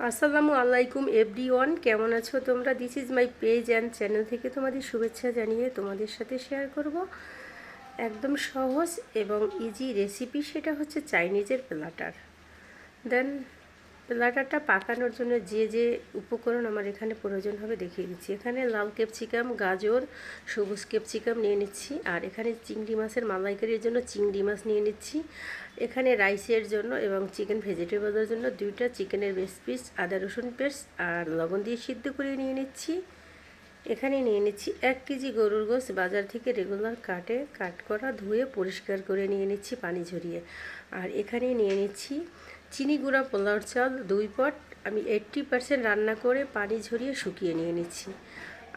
আসসালামু আলাইকুম এভরিওয়ান, কেমন আছো তোমরা? This is my page and channel থেকে তোমাদের শুভেচ্ছা জানিয়ে তোমাদের সাথে শেয়ার করব একদম সহজ এবং ইজি রেসিপি। সেটা হচ্ছে চাইনিজের প্লাটার। দেন প্লাটারটা পাকানোর জন্য যে যে উপকরণ আমার এখানে প্রয়োজন হবে দেখিয়ে দিচ্ছি। এখানে লাল ক্যাপসিকাম, গাজর, সবুজ ক্যাপসিকাম নিয়ে নিচ্ছি। আর এখানে চিংড়ি মাছের মালাইকারির জন্য চিংড়ি মাছ নিয়ে নিচ্ছি। এখানে রাইসের জন্য এবং চিকেন ভেজিটেবলের জন্য 2টা চিকেনের বেস্ট পিস, আদা রসুন পেস্ট আর লবণ দিয়ে সিদ্ধ করে নিয়ে নিচ্ছি। এখানে নিয়ে নিচ্ছি 1 কেজি গরুর গোশ, বাজার থেকে রেগুলার কাট করা, ধুয়ে পরিষ্কার করে নিয়ে নিচ্ছি পানি ঝরিয়ে। আর এখানে নিয়ে নিচ্ছি চিনি গুঁড়া পোলাওর চাল 2 পট, আমি 80% রান্না করে পানি ঝরিয়ে শুকিয়ে নিয়ে নিচ্ছি।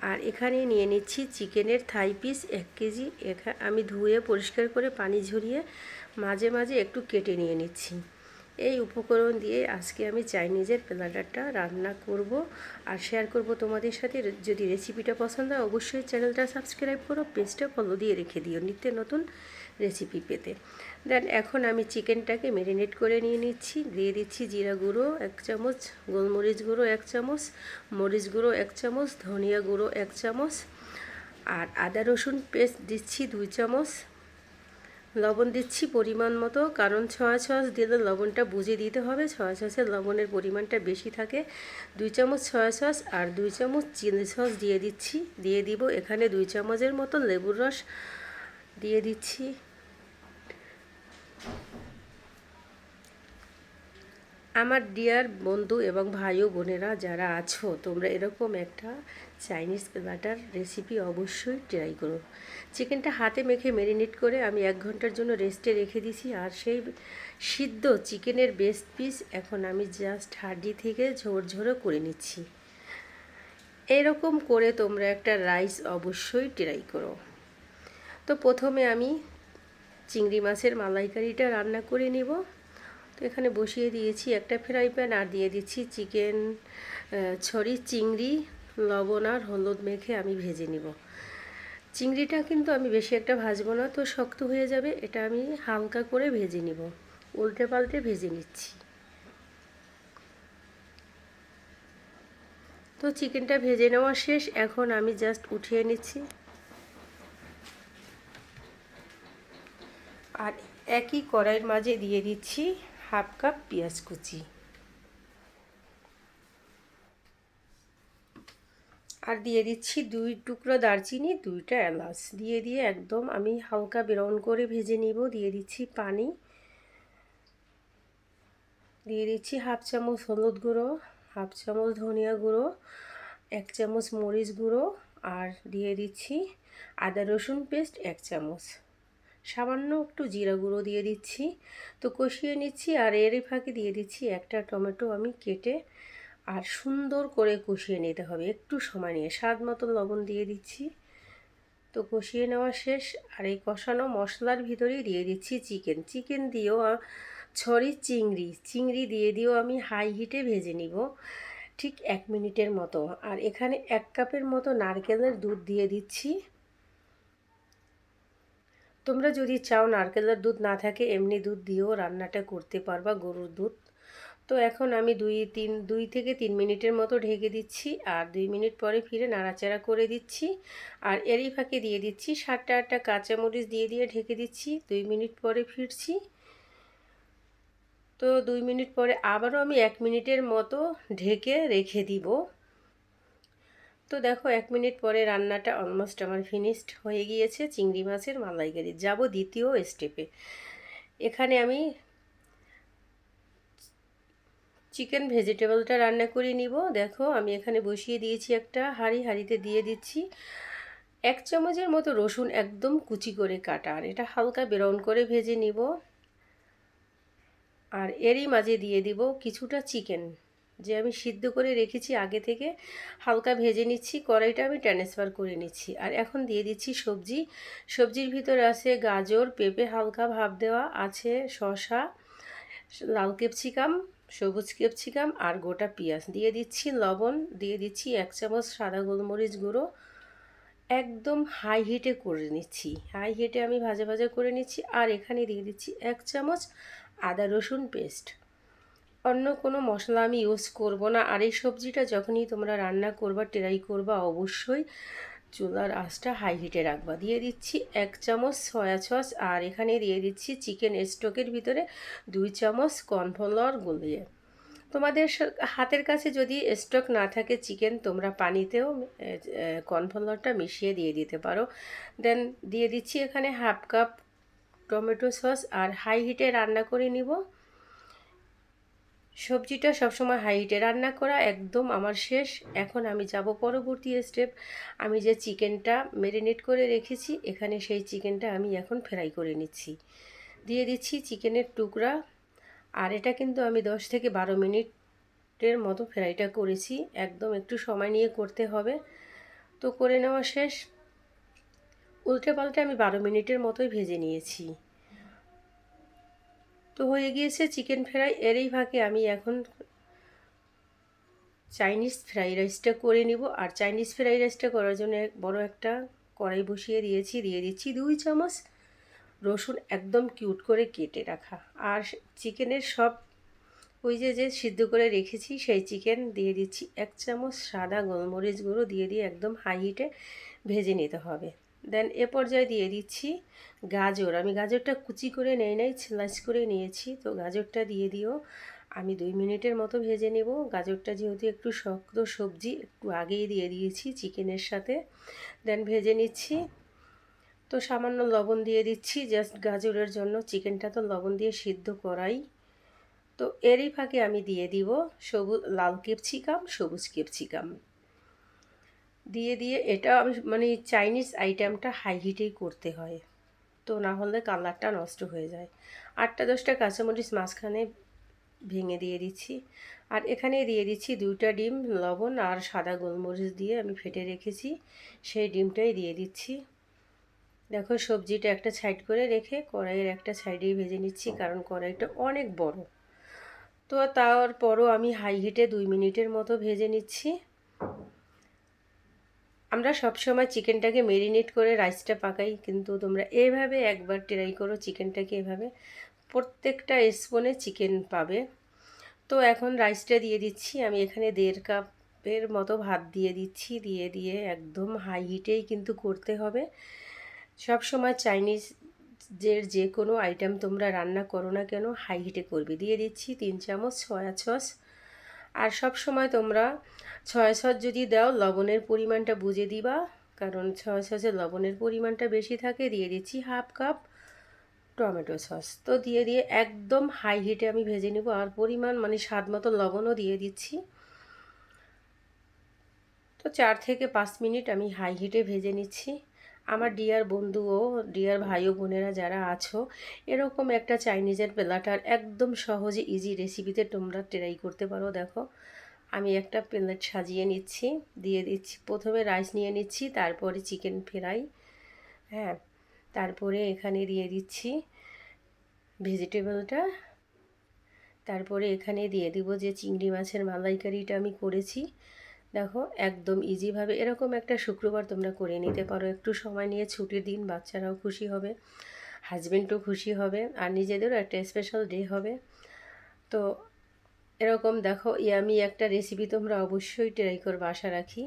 আর এখানে নিয়ে নিচ্ছি চিকেনের থাই পিস 1 কেজি, আমি ধুয়ে পরিষ্কার করে পানি ঝরিয়ে মাঝে মাঝে একটু কেটে নিয়ে নিচ্ছি। এই উপকরণ দিয়ে আজকে আমি চাইনিজের প্লাটারটা রান্না করব আর শেয়ার করব তোমাদের সাথে। যদি রেসিপিটা পছন্দ হয় অবশ্যই চ্যানেলটা সাবস্ক্রাইব করো, পেজটা ফলো দিয়ে রেখে দিও নিত্য নতুন রেসিপি পেতে। দেন এখন আমি চিকেনটাকে ম্যারিনেট করে নিয়ে নিচ্ছি। দিয়ে দিচ্ছি জিরা গুঁড়ো 1 চামচ, গোলমরিচ গুঁড়ো 1 চামচ, মরিচ গুঁড়ো 1 চামচ, ধনিয়া গুঁড়ো 1 চামচ, আর আদা রসুন পেস্ট দিচ্ছি 2 চামচ। লবণ দিচ্ছি পরিমাণ মতো, কারণ সয়া সস দিলে লবণটা বুঝে দিতে হবে। সয়া সসের লবণের পরিমাণটা বেশি থাকে। 2 চামচ সয়া সস আর 2 চামচ চিলি সস দিয়ে দিচ্ছি। দিয়ে দিব এখানে 2 চামচের মতো লেবুর রস দিয়ে দিচ্ছি। আমার ডিয়ার বন্ধু এবং ভাই ও বোনেরা যারা আছো, তোমরা এরকম একটা চাইনিজ প্লাটার রেসিপি অবশ্যই ট্রাই করো। চিকেনটা হাতে মেখে ম্যারিনেট করে আমি 1 ঘন্টার জন্য রেস্টে রেখে দিছি। আর সেই সিদ্ধ চিকেনের বেস্ট পিস এখন আমি জাস্ট হাড্ডি থেকে ঝোরঝোরে করে নিচ্ছি। এরকম করে তোমরা একটা রাইস অবশ্যই ট্রাই করো। তো প্রথমে আমি চিংড়ি মাছের মালাইকারিটা রান্না করে নেব। তো এখানে বসিয়ে দিয়েছি একটা ফ্রাই প্যান, আর দিয়ে দিচ্ছি চিংড়ি লবণ আর হলুদ মেখে আমি ভেজে নিব। চিংড়িটা কিন্তু আমি বেশি একটা ভাজবো না, তো শক্ত হয়ে যাবে। এটা আমি হালকা করে ভেজে নিব, উল্টে পাল্টে ভেজে নিচ্ছি। তো চিকেনটা ভেজে নেওয়া শেষ, এখন আমি জাস্ট উঠিয়ে নিচ্ছি। আর একই কড়াইয়ের মাঝে দিয়ে দিচ্ছি 1/2 কাপ পেঁয়াজ কুচি, আর দিয়ে দিচ্ছি 2 টুকরো দারচিনি, 2টা এলাচ দিয়ে একদম আমি হালকা ব্রাউন করে ভেজে নিব। দিয়ে দিচ্ছি পানি, দিয়ে দিচ্ছি 1/2 চামচ হলুদ গুঁড়ো, 1/2 চামচ ধনিয়া গুঁড়ো, 1 চামচ মরিচ গুঁড়ো, আর দিয়ে দিচ্ছি আদা রসুন পেস্ট 1 চামচ, সামান্য একটু জিরা গুঁড়ো দিয়ে দিচ্ছি। তো কষিয়ে নিচ্ছি। আর এরই ফাঁকে দিয়ে দিচ্ছি একটা টমেটো আমি কেটে, আর সুন্দর করে কষিয়ে নিতে হবে একটু সময় নিয়ে। স্বাদ মতো লবণ দিয়ে দিচ্ছি। তো কষিয়ে নেওয়া শেষ। আর এই কষানো মশলার ভিতরেই দিয়ে দিচ্ছি চিকেন দিয়েও চিংড়ি দিয়েও আমি হাই হিটে ভেজে নিব ঠিক 1 মিনিটের মতো। আর এখানে 1 কাপের মতো নারকেলের দুধ দিয়ে দিচ্ছি। তোমরা যদি চাও নারকেলের দুধ না থাকে এমনি দুধ দিয়েও রান্নাটা করতে পারবা, গরুর দুধ। তো এখন আমি 2 থেকে 3 মিনিটের মতো ঢেকে দিচ্ছি। আর 2 মিনিট পরে ফিরে নাড়াচাড়া করে দিচ্ছি। আর এরই ফাঁকে দিয়ে দিচ্ছি 7টা 8টা কাঁচামরিচ দিয়ে ঢেকে দিচ্ছি। 2 মিনিট পরে ফিরছি। তো 2 মিনিট পরে আবারও আমি 1 মিনিটের মতো ঢেকে রেখে দিব। তো দেখো 1 মিনিট পরে রান্নাটা অলমোস্ট আমার ফিনিশড হয়ে গিয়েছে। চিংড়ি মাছের মালাইকারি। যাব দ্বিতীয় স্টেপে। এখানে আমি চিকেন ভেজিটেবলটা রান্না করে নিব। দেখো আমি এখানে বসিয়ে দিয়েছি একটা হাঁড়িতে দিয়ে দিচ্ছি 1 চামচের মতো রসুন একদম কুচি করে কাটা, আর এটা হালকা ব্রাউন করে ভেজে নিব। আর এরই মাঝে দিয়ে দিব কিছুটা চিকেন যে আমি সিদ্ধ করে রেখেছি আগে থেকে, হালকা ভেজে নিচ্ছি। কড়াইটা আমি ট্রান্সফার করে নিচ্ছি। আর এখন দিয়ে দিচ্ছি সবজির ভিতরে আছে গাজর, পেঁপে হালকা ভাপ দেওয়া আছে, শসা, লাল ক্যাপসিকাম, সবুজ ক্যাপসিকাম আর গোটা পেঁয়াজ। দিয়ে দিচ্ছি লবণ, দিয়ে দিচ্ছি 1 চামচ সাদা গোলমরিচ গুঁড়ো। একদম হাই হিটে করে নিচ্ছি, হাই হিটে আমি ভাজা করে নিচ্ছি। আর এখানে দিয়ে দিচ্ছি 1 চামচ আদা রসুন পেস্ট। অন্য কোনো মশলা আমি ইউজ করব না। আর এই সবজিটা যখনই তোমরা রান্না করবা, ট্রাই করবা, অবশ্যই চুলার আঁচটা হাই হিটে রাখবা। দিয়ে দিচ্ছি 1 চামচ সয়া সস, আর এখানে দিয়ে দিচ্ছি চিকেন স্টকের ভিতরে 2 চামচ কর্নফ্লাওয়ার গুলিয়ে। তোমাদের হাতের কাছে যদি স্টক না থাকে চিকেন, তোমরা পানিতেও কর্নফ্লাওয়ারটা মিশিয়ে দিয়ে দিতে পারো। দেন দিয়ে দিচ্ছি এখানে হাফ কাপ টমেটো সস, আর হাই হিটে রান্না করে নিব। সবজিটা সবসময় হাই হিটে রান্না করা একদম আমার শেষ। এখন আমি যাব পরবর্তী স্টেপ। আমি যে চিকেনটা ম্যারিনেট করে রেখেছি, এখানে সেই চিকেনটা আমি এখন ফ্রাই করে নিচ্ছি। দিয়ে দিচ্ছি চিকেনের টুকরা, আর এটা কিন্তু আমি 10 থেকে 12 মিনিটের মতো ফ্রাইটা করেছি। একদম একটু সময় নিয়ে করতে হবে। তো করে নেওয়া শেষ। উল্টে পাল্টে আমি 12 মিনিটের মতোই ভেজে নিয়েছি। তো হয়ে গিয়েছে চিকেন ফ্রাই। এরই ফাঁকে আমি এখন চাইনিজ ফ্রাইড রাইসটা করে নিব। আর চাইনিজ ফ্রাইড রাইসটা করার জন্য বড় একটা কড়াই বসিয়ে দিয়েছি। দিয়ে দিচ্ছি 2 চামচ রসুন একদম কিউট করে কেটে রাখা। আর চিকেনের সব ওই যে সিদ্ধ করে রেখেছি সেই চিকেন দিয়ে দিচ্ছি। 1 চামচ সাদা গোলমরিচ গুঁড়ো দিয়ে একদম হাই হিটে ভেজে নিতে হবে। দেন এ পর্যায়ে দিয়ে দিচ্ছি গাজর। আমি গাজরটা কুচি করে নাই, স্লাইস করে নিয়েছি। তো গাজরটা দিয়ে দিও। আমি 2 মিনিটের মতো ভেজে নেব। গাজরটা যেহেতু একটু শক্ত সবজি, একটু আগেই দিয়ে দিয়েছি চিকেনের সাথে। দেন ভেজে নিচ্ছি। তো সামান্য লবণ দিয়ে দিচ্ছি জাস্ট গাজরের জন্য, চিকেনটা তো লবণ দিয়ে সিদ্ধ করাই। তো এরই ফাঁকে আমি দিয়ে দিব লাল ক্যাপসিকাম, সবুজ ক্যাপসিকাম দিয়ে এটা আমি মানে চাইনিজ আইটেমটা হাই হিটেই করতে হয়, তো না হলে কালারটা নষ্ট হয়ে যায়। 8টা 10টা কাঁচামরিচ মাঝখানে ভেঙে দিয়ে দিচ্ছি। আর এখানে দিয়ে দিচ্ছি 2টা ডিম, লবণ আর সাদা গোলমরিচ দিয়ে আমি ফেটে রেখেছি সেই ডিমটাই দিয়ে দিচ্ছি। দেখো সবজিটা একটা সাইড করে রেখে কড়াইয়ের একটা সাইডেই ভেজে নিচ্ছি, কারণ কড়াইটা অনেক বড়। তো তারপরও আমি হাই হিটে 2 মিনিটের মতো ভেজে নিচ্ছি। আমরা সবসময় চিকেনটাকে ম্যারিনেট করে রাইসটা পাকাই, কিন্তু তোমরা এইভাবে একবার ট্রাই করো চিকেনটাকে এভাবে। প্রত্যেকটা স্পুনে চিকেন পাবে। তো এখন রাইসটা দিয়ে দিচ্ছি। আমি এখানে 1.5 কাপের মতো ভাত দিয়ে দিচ্ছি। দিয়ে একদম হাই হিটেই কিন্তু করতে হবে। সব সময় চাইনিজ যে কোনো আইটেম তোমরা রান্না করো না কেন হাই হিটে করবে। দিয়ে দিচ্ছি 3 চামচ সয়া সস। আর সব সময় তোমরা সয়া সস যদি দাও লবণের পরিমাণটা বুঝে দিবা, কারণ সয়া সসে লবণের পরিমাণটা বেশি থাকে। দিয়ে দিচ্ছি হাফ কাপ টমেটো সস। তো দিয়ে একদম হাই হিটে আমি ভেজে নেব। আর পরিমাণ মানে স্বাদ মতো লবণও দিয়ে দিচ্ছি। তো 4 থেকে 5 মিনিট আমি হাই হিটে ভেজে নিচ্ছি। আমার ডিয়ার বন্ধু ও ডিয়ার ভাই ও বোনেরা যারা আছো, এরকম একটা চাইনিজের প্লেটার একদম সহজে ইজি রেসিপিতে তোমরা ট্রাই করতে পারো। দেখো আমি একটা প্লেট সাজিয়ে নিচ্ছি। দিয়ে দিচ্ছি প্রথমে রাইস নিয়ে নিচ্ছি, তারপরে চিকেন ফ্রাই, হ্যাঁ, তারপরে এখানে দিয়ে দিচ্ছি ভেজিটেবলটা, তারপরে এখানে দিয়ে দিব যে চিংড়ি মাছের মালাইকারিটা আমি করেছি। দেখো একদম ইজিভাবে এরকম একটা শুক্রবার তোমরা করে নিতে পারো। একটু সময় নিয়ে, ছুটির দিন, বাচ্চারাও খুশি হবে, হাজবেন্ডও খুশি হবে, আর নিজেদেরও একটা স্পেশাল ডে হবে। তো এরকম দেখো ইয়ামি একটা রেসিপি তোমরা অবশ্যই ট্রাই করবে আশা রাখি।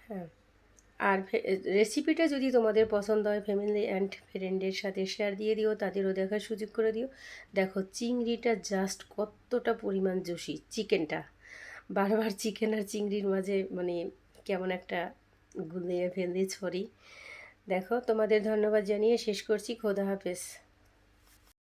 হ্যাঁ, আর রেসিপিটা যদি তোমাদের পছন্দ হয় ফ্যামিলি অ্যান্ড ফ্রেন্ডের সাথে শেয়ার দিয়ে দিও, তাদেরও দেখার সুযোগ করে দিও। দেখো চিংড়িটা জাস্ট কতটা পরিমাণ জুসি, চিকেনটা বারবার চিকেন আর চিংড়ির মাঝে মানে কেমন একটা গুলিয়ে ফেললি ছড়ি। দেখো তোমাদের ধন্যবাদ জানিয়ে শেষ করছি। খোদা হাফেজ।